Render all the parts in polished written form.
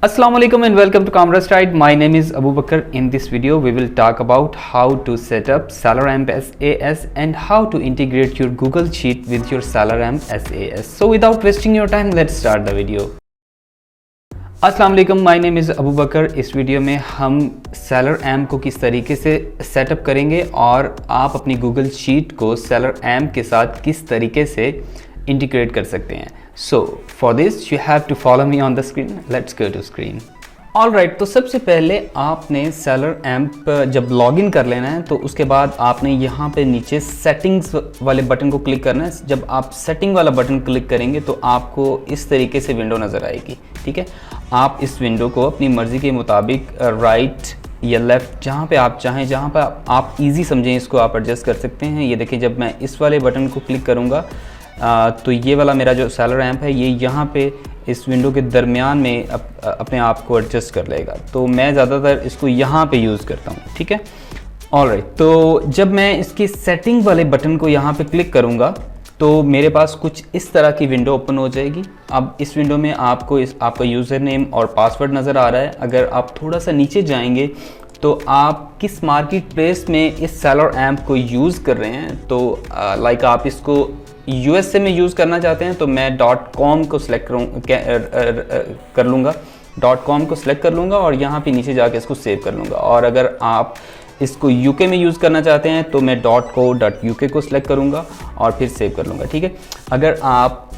Assalamu alaikum and welcome to Commerce Ride. My name is Abu Bakr. In this video, we will talk about how to set up SalarAmp SAS and how to integrate your Google Sheet with your SalarAmp SAS. So without wasting your time, let's start the video. अस्सलाम वालेकुम, my name is Abu बकर। इस video में हम SalarAmp को किस तरीके से setup करेंगे और आप अपनी गूगल शीट को SalarAmp के साथ किस तरीके से इंटीग्रेट कर सकते हैं। So for this you have to follow me on the screen. Let's go to screen. Alright, तो सबसे पहले आपने SalarAmp जब लॉगिन कर लेना है तो उसके बाद आपने यहाँ पे नीचे सेटिंग्स वाले बटन को क्लिक करना है। जब आप सेटिंग वाला बटन क्लिक करेंगे तो आपको इस तरीके से विंडो नज़र आएगी। ठीक है, आप इस विंडो को अपनी मर्ज़ी के मुताबिक राइट या लेफ़्ट जहाँ पे आप चाहें, जहाँ पर आप इजी समझें इसको आप एडजस्ट कर सकते हैं। ये देखिए, जब मैं इस वाले बटन को क्लिक करूँगा तो ये वाला मेरा जो SalarAmp है ये यहाँ पे इस विंडो के दरमियान में अपने आप को एडजस्ट कर लेगा। तो मैं ज़्यादातर इसको यहाँ पे यूज़ करता हूँ। ठीक है, ऑलराइट, तो जब मैं इसकी सेटिंग वाले बटन को यहाँ पे क्लिक करूँगा तो मेरे पास कुछ इस तरह की विंडो ओपन हो जाएगी। अब इस विंडो में आपको आपका यूज़र नेम और पासवर्ड नज़र आ रहा है। अगर आप थोड़ा सा नीचे जाएंगे तो आप किस मार्केट प्लेस में इस SalarAmp को यूज़ कर रहे हैं, तो लाइक आप इसको USA में यूज़ करना चाहते हैं तो मैं .com को सिलेक्ट कर लूँगा, .com को सिलेक्ट कर लूँगा और यहाँ पे नीचे जाके इसको सेव कर लूँगा। और अगर आप इसको UK में यूज़ करना चाहते हैं तो मैं .co.uk को सिलेक्ट करूँगा और फिर सेव कर लूँगा। ठीक है, अगर आप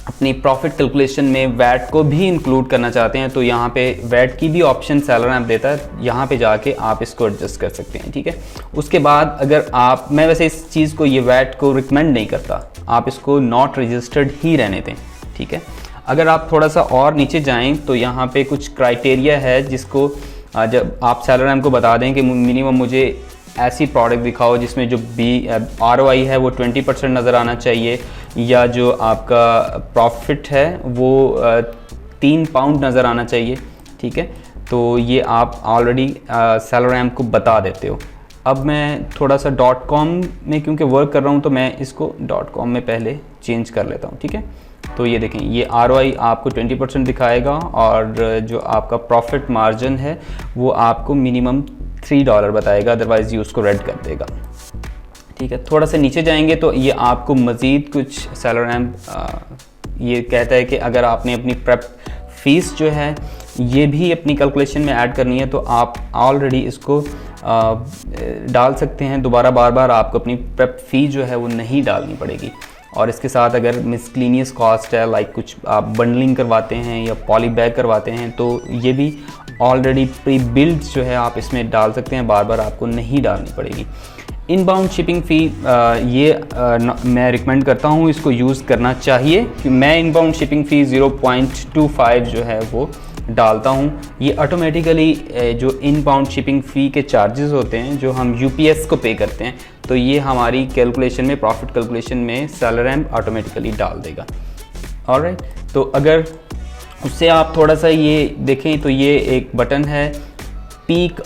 अपनी प्रॉफिट कैलकुलेशन में वैट को भी इंक्लूड करना चाहते हैं तो यहाँ पे वैट की भी ऑप्शन SalarAmp देता है, यहाँ पे जाके आप इसको एडजस्ट कर सकते हैं। ठीक है, उसके बाद अगर आप, मैं वैसे इस चीज़ को, ये वैट को रिकमेंड नहीं करता, आप इसको नॉट रजिस्टर्ड ही रहने दें। ठीक है, अगर आप थोड़ा सा और नीचे जाएँ तो यहाँ पे कुछ क्राइटेरिया है जिसको जब आप SalarAmp को बता दें कि मिनिमम मुझे ऐसी प्रोडक्ट दिखाओ जिसमें जो ROI है वो 20% नज़र आना चाहिए, या जो आपका प्रॉफिट है वो 3 पाउंड नज़र आना चाहिए। ठीक है, तो ये आप ऑलरेडी SalarAmp को बता देते हो। अब मैं थोड़ा सा .com में क्योंकि वर्क कर रहा हूँ तो मैं इसको .com में पहले चेंज कर लेता हूँ। ठीक है, तो ये देखें, ये ROI आपको 20% दिखाएगा और जो आपका प्रॉफिट मार्जिन है वो आपको मिनिमम $3 बताएगा, अदरवाइज़ ये उसको रेड कर देगा। ठीक है, थोड़ा सा नीचे जाएंगे तो ये आपको मज़ीद कुछ SalarAmp ये कहता है कि अगर आपने अपनी प्रेप फीस जो है ये भी अपनी कैलकुलेशन में ऐड करनी है तो आप ऑलरेडी इसको डाल सकते हैं। दोबारा बार बार आपको अपनी प्रेप फी जो है वो नहीं डालनी पड़ेगी। और इसके साथ अगर मिसक्लीनियस कॉस्ट है, लाइक कुछ आप बंडलिंग करवाते हैं या पॉली बैग करवाते हैं तो ये भी ऑलरेडी प्री बिल्ड जो है आप इसमें डाल सकते हैं, बार बार आपको नहीं डालनी पड़ेगी। इनबाउंड शिपिंग फ़ी मैं रिकमेंड करता हूँ इसको यूज़ करना चाहिए, कि मैं इनबाउंड शिपिंग फ़ी 0.25 जो है वो डालता हूँ। ये ऑटोमेटिकली जो इनबाउंड शिपिंग फ़ी के चार्जेस होते हैं जो हम UPS को पे करते हैं, तो ये हमारी कैलकुलेशन में, प्रॉफिट कैलकुलेशन में SalarAmp ऑटोमेटिकली डाल देगा। ऑलराइट, तो अगर उससे आप थोड़ा सा ये देखें तो ये एक बटन है पीक,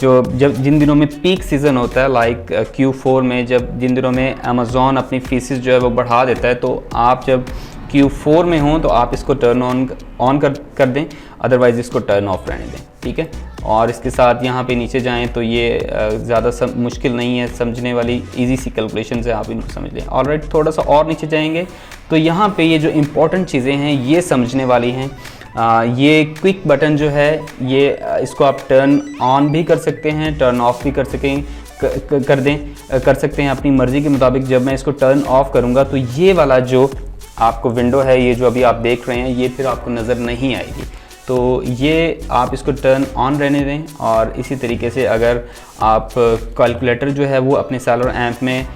जब जिन दिनों में पीक सीज़न होता है, लाइक Q4 में, जब जिन दिनों में Amazon अपनी फीसेस जो है वो बढ़ा देता है, तो आप जब Q4 में हों तो आप इसको टर्न ऑन कर दें, अदरवाइज़ इसको टर्न ऑफ रहने दें। ठीक है, और इसके साथ यहाँ पे नीचे जाएं तो ये ज़्यादा मुश्किल नहीं है, समझने वाली इजी सी कैलकुलेशन है, आप इनको समझ लें। ऑलराइट, थोड़ा सा और नीचे जाएंगे तो यहाँ पे ये जो इम्पोर्टेंट चीज़ें हैं ये समझने वाली हैं। ये क्विक बटन जो है ये इसको आप टर्न ऑन भी कर सकते हैं, टर्न ऑफ भी कर सकते हैं अपनी मर्ज़ी के मुताबिक। जब मैं इसको टर्न ऑफ करूँगा तो ये वाला जो आपको विंडो है, ये जो अभी आप देख रहे हैं, ये फिर आपको नज़र नहीं आएगी। तो ये आप इसको टर्न ऑन रहने दें। और इसी तरीके से अगर आप कैलकुलेटर जो है वो अपने SalarAmp में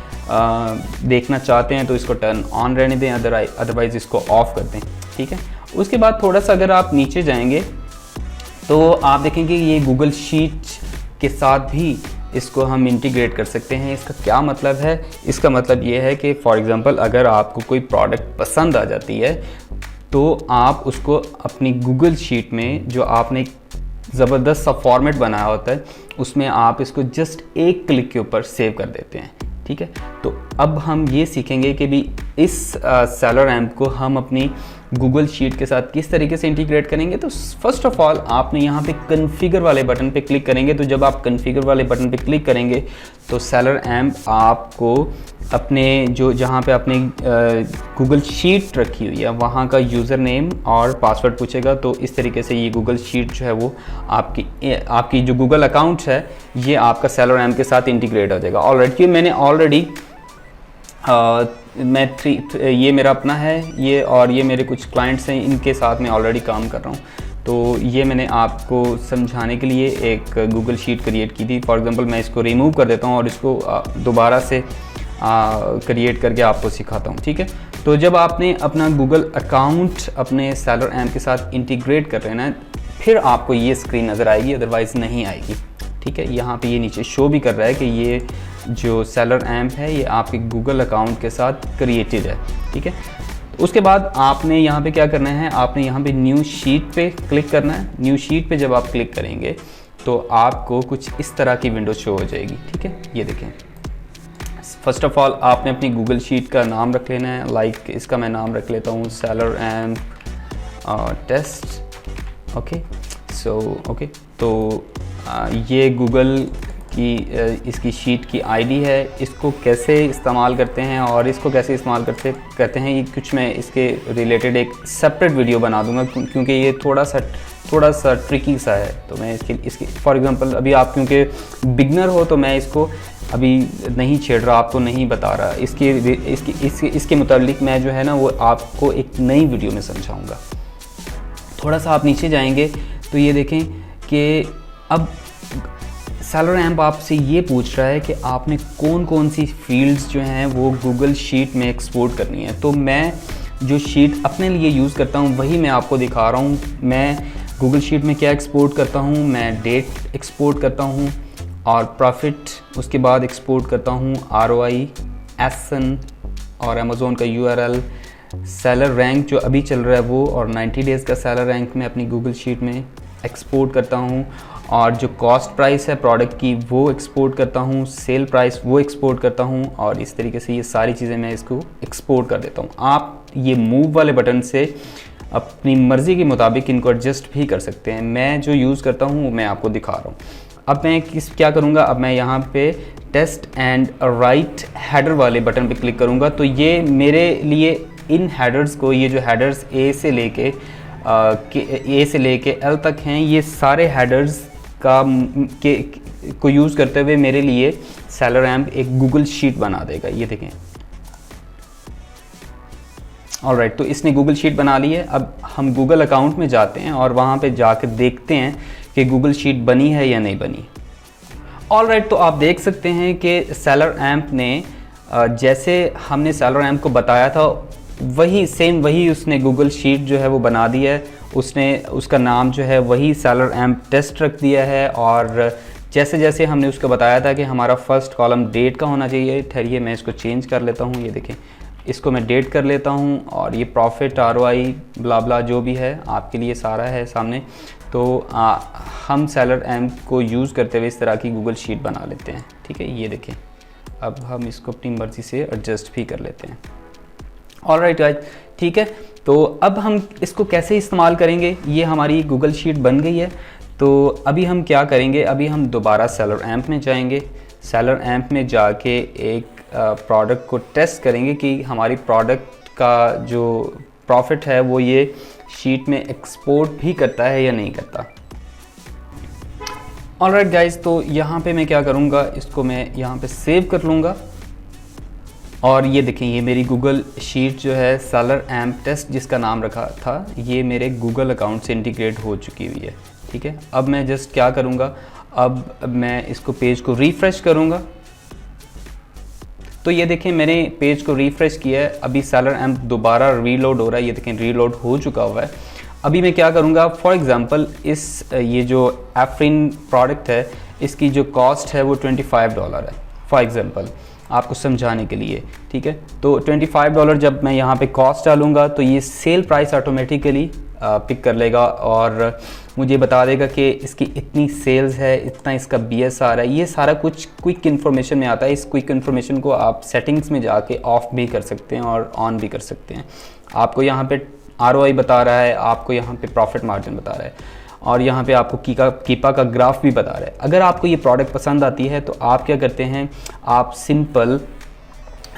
देखना चाहते हैं तो इसको टर्न ऑन रहने दें, अदरवाइज़ इसको ऑफ़ कर दें। ठीक है, उसके बाद थोड़ा सा अगर आप नीचे जाएंगे तो आप देखेंगे ये गूगल शीट के साथ भी इसको हम इंटीग्रेट कर सकते हैं। इसका क्या मतलब है? इसका मतलब ये है कि फॉर एग्ज़ाम्पल अगर आपको कोई प्रोडक्ट पसंद आ जाती है तो आप उसको अपनी गूगल शीट में, जो आपने ज़बरदस्त सा फॉर्मेट बनाया होता है, उसमें आप इसको जस्ट एक क्लिक के ऊपर सेव कर देते हैं। ठीक है, तो अब हम ये सीखेंगे कि भी इस सेलर रैम्प को हम अपनी गूगल शीट के साथ किस तरीके से इंटीग्रेट करेंगे। तो फर्स्ट ऑफ ऑल आपने यहाँ पे कॉन्फ़िगर वाले बटन पे क्लिक करेंगे। तो जब आप कॉन्फ़िगर वाले बटन पे क्लिक करेंगे तो सेलर रैम्प आपको अपने जहाँ पे आपने गूगल शीट रखी हुई है वहाँ का यूज़र नेम और पासवर्ड पूछेगा। तो इस तरीके से ये गूगल शीट जो है वो आपकी जो गूगल अकाउंट है ये आपका सेलर रैम्प के साथ इंटीग्रेट हो जाएगा। ऑलरेडी ये मैंने ऑलरेडी ये मेरा अपना है ये, और ये मेरे कुछ क्लाइंट्स हैं, इनके साथ मैं ऑलरेडी काम कर रहा हूँ। तो ये मैंने आपको समझाने के लिए एक गूगल शीट क्रिएट की थी। फॉर एग्जांपल मैं इसको रिमूव कर देता हूँ और इसको दोबारा से क्रिएट करके आपको सिखाता हूँ, ठीक है। तो जब आपने अपना गूगल अकाउंट अपने सेलर रैम्प के साथ इंटीग्रेट कर लेना है फिर आपको ये स्क्रीन नज़र आएगी, अदरवाइज़ नहीं आएगी, ठीक है। यहाँ पे ये नीचे शो भी कर रहा है कि ये जो सेलर रैम्प है ये आपके गूगल अकाउंट के साथ क्रिएटेड है, ठीक है। उसके बाद आपने यहाँ पे क्या करना है, आपने यहाँ पे न्यू शीट पे क्लिक करना है। न्यू शीट पे जब आप क्लिक करेंगे तो आपको कुछ इस तरह की विंडो शो हो जाएगी, ठीक है। ये देखें, फर्स्ट ऑफ ऑल आपने अपनी गूगल शीट का नाम रख लेना है। लाइक इसका मैं नाम रख लेता हूँ seller ramp test, okay. So okay, तो ये गूगल की इसकी शीट की आईडी है। इसको कैसे इस्तेमाल करते हैं और इसको कैसे इस्तेमाल करते हैं ये कुछ मैं इसके रिलेटेड एक सेपरेट वीडियो बना दूंगा, क्योंकि ये थोड़ा सा ट्रिकी सा है। तो मैं इसकी फॉर एग्जांपल अभी आप क्योंकि बिगनर हो तो मैं इसको अभी नहीं छेड़ रहा, आपको नहीं बता रहा। इसके मुताबिक मैं जो है ना वो आपको एक नई वीडियो में समझाऊँगा। थोड़ा सा आप नीचे जाएंगे तो ये देखें कि अब सेलर रैम्प आपसे ये पूछ रहा है कि आपने कौन कौन सी फील्ड्स जो हैं वो गूगल शीट में एक्सपोर्ट करनी है। तो मैं जो शीट अपने लिए यूज़ करता हूँ वही मैं आपको दिखा रहा हूँ। मैं गूगल शीट में क्या एक्सपोर्ट करता हूँ, मैं डेट एक्सपोर्ट करता हूँ और प्रॉफिट, उसके बाद एक्सपोर्ट करता हूँ ROI, एसन और अमेज़ोन का URL, सेलर रैंक जो अभी चल रहा है वो, और 90 डेज़ का सेलर रैंक मैं अपनी गूगल शीट में एक्सपोर्ट करता हूँ। और जो कॉस्ट प्राइस है प्रोडक्ट की वो एक्सपोर्ट करता हूँ, सेल प्राइस वो एक्सपोर्ट करता हूँ, और इस तरीके से ये सारी चीज़ें मैं इसको एक्सपोर्ट कर देता हूँ। आप ये मूव वाले बटन से अपनी मर्ज़ी के मुताबिक इनको एडजस्ट भी कर सकते हैं। मैं जो यूज़ करता हूँ वो मैं आपको दिखा रहा हूँ। अब मैं क्या करूँगा, अब मैं यहाँ पे टेस्ट एंड राइट हेडर वाले बटन पे क्लिक करूँगा। तो ये मेरे लिए इन हेडर्स को, ये जो हेडर्स ए से लेके एल तक हैं, ये सारे हेडर्स को यूज़ करते हुए मेरे लिए सेलर रैम्प एक गूगल शीट बना देगा। ये देखें, ऑलराइट, तो इसने गूगल शीट बना ली है। अब हम गूगल अकाउंट में जाते हैं और वहाँ पे जाकर देखते हैं कि गूगल शीट बनी है या नहीं बनी। ऑलराइट, तो आप देख सकते हैं कि सेलर रैम्प ने जैसे हमने सेलर रैम्प को बताया था वही उसने गूगल शीट जो है वो बना दी है। उसका नाम जो है वही सेलर रैम्प टेस्ट रख दिया है। और जैसे जैसे हमने उसको बताया था कि हमारा फर्स्ट कॉलम डेट का होना चाहिए, ठहरिए मैं इसको चेंज कर लेता हूँ। ये देखें, इसको मैं डेट कर लेता हूँ, और ये प्रॉफिट, ROI, ब्ला ब्ला जो भी है आपके लिए सारा है सामने। तो हम सेलर रैम्प को यूज़ करते हुए इस तरह की गूगल शीट बना लेते हैं, ठीक है। ये देखें, अब हम इसको अपनी मर्ज़ी से एडजस्ट भी कर लेते हैं। ऑलराइट गाइस, ठीक है। तो अब हम इसको कैसे इस्तेमाल करेंगे, ये हमारी गूगल शीट बन गई है। तो अभी हम क्या करेंगे, अभी हम दोबारा सेलर रैम्प में जाएंगे। सेलर रैम्प में जाके एक प्रोडक्ट को टेस्ट करेंगे कि हमारी प्रोडक्ट का जो प्रॉफिट है वो ये शीट में एक्सपोर्ट भी करता है या नहीं करता। ऑलराइट गाइस, तो यहाँ पे मैं क्या करूँगा, इसको मैं यहाँ पे सेव कर लूँगा। और ये देखें, ये मेरी गूगल शीट जो है सेलर रैम्प टेस्ट जिसका नाम रखा था, ये मेरे गूगल अकाउंट से इंटीग्रेट हो चुकी हुई है, ठीक है। अब मैं जस्ट क्या करूँगा, अब मैं इसको पेज को रिफ़्रेश करूँगा। तो ये देखें, मैंने पेज को रिफ़्रेश किया है। अभी सेलर रैम्प दोबारा रीलोड हो रहा है। ये देखें, रीलोड हो चुका हुआ है। अभी मैं क्या करूँगा, फॉर एग्ज़ाम्पल ये जो एफ्रिन प्रोडक्ट है इसकी जो कॉस्ट है वो $25 है, फॉर एग्ज़ाम्पल आपको समझाने के लिए, ठीक है। तो $25 जब मैं यहाँ पे कॉस्ट डालूँगा तो ये सेल प्राइस ऑटोमेटिकली पिक कर लेगा और मुझे बता देगा कि इसकी इतनी सेल्स है, इतना इसका BSR है। ये सारा कुछ क्विक इन्फॉर्मेशन में आता है। इस क्विक इन्फॉर्मेशन को आप सेटिंग्स में जाके ऑफ भी कर सकते हैं और ऑन भी कर सकते हैं। आपको यहाँ पे ROI बता रहा है, आपको यहाँ पे प्रॉफिट मार्जिन बता रहा है और यहाँ पे आपको कीपा का ग्राफ भी बता रहा है। अगर आपको ये प्रोडक्ट पसंद आती है तो आप क्या करते हैं, आप सिंपल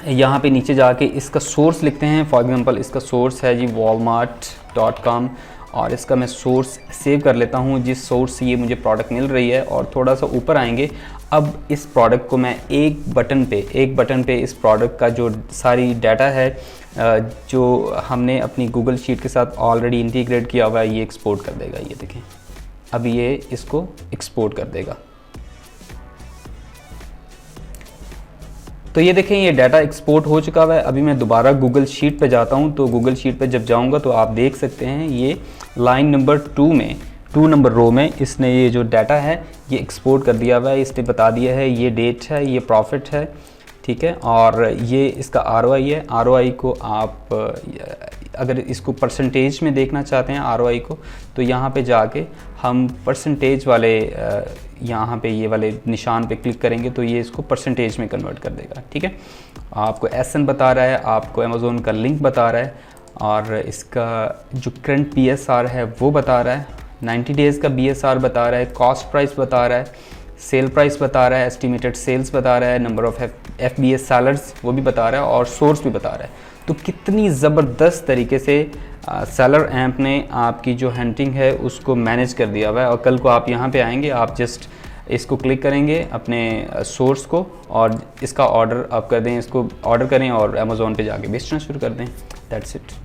यहाँ पे नीचे जाके इसका सोर्स लिखते हैं। फॉर एग्जांपल इसका सोर्स है जी walmart.com और इसका मैं सोर्स सेव कर लेता हूँ, जिस सोर्स से ये मुझे प्रोडक्ट मिल रही है। और थोड़ा सा ऊपर आएंगे, अब इस प्रोडक्ट को मैं एक बटन पे इस प्रोडक्ट का जो सारी डाटा है जो हमने अपनी गूगल शीट के साथ ऑलरेडी इंटीग्रेट किया हुआ है, ये एक्सपोर्ट कर देगा। ये देखें, अब ये इसको एक्सपोर्ट कर देगा। तो ये देखें, ये डाटा एक्सपोर्ट हो चुका हुआ है। अभी मैं दोबारा गूगल शीट पे जाता हूँ, तो गूगल शीट पे जब जाऊँगा तो आप देख सकते हैं ये लाइन नंबर 2 में 2 नंबर रो में इसने ये जो डाटा है ये एक्सपोर्ट कर दिया हुआ है। इसने बता दिया है ये डेट है, ये प्रॉफिट है, ठीक है, और ये इसका ROI है। ROI को आप अगर इसको परसेंटेज में देखना चाहते हैं ROI को, तो यहाँ पे जाके हम परसेंटेज वाले यहाँ पे ये वाले निशान पे क्लिक करेंगे तो ये इसको परसेंटेज में कन्वर्ट कर देगा, ठीक है। आपको SN बता रहा है, आपको अमेज़ोन का लिंक बता रहा है और इसका जो करंट BSR है वो बता रहा है, 90 डेज़ का BSR बता रहा है, कॉस्ट प्राइस बता रहा है, सेल प्राइस बता रहा है, एस्टिमेटेड सेल्स बता रहा है, नंबर ऑफ FBA सेलर्स वो भी बता रहा है और सोर्स भी बता रहा है। तो कितनी ज़बरदस्त तरीके से सेलर ऐप ने आपकी जो हंटिंग है उसको मैनेज कर दिया हुआ है। और कल को आप यहाँ पे आएंगे, आप जस्ट इसको क्लिक करेंगे अपने सोर्स को और इसका ऑर्डर आप कर दें, इसको ऑर्डर करें और अमेज़ोन पे जाके बेचना शुरू कर दें। That's it.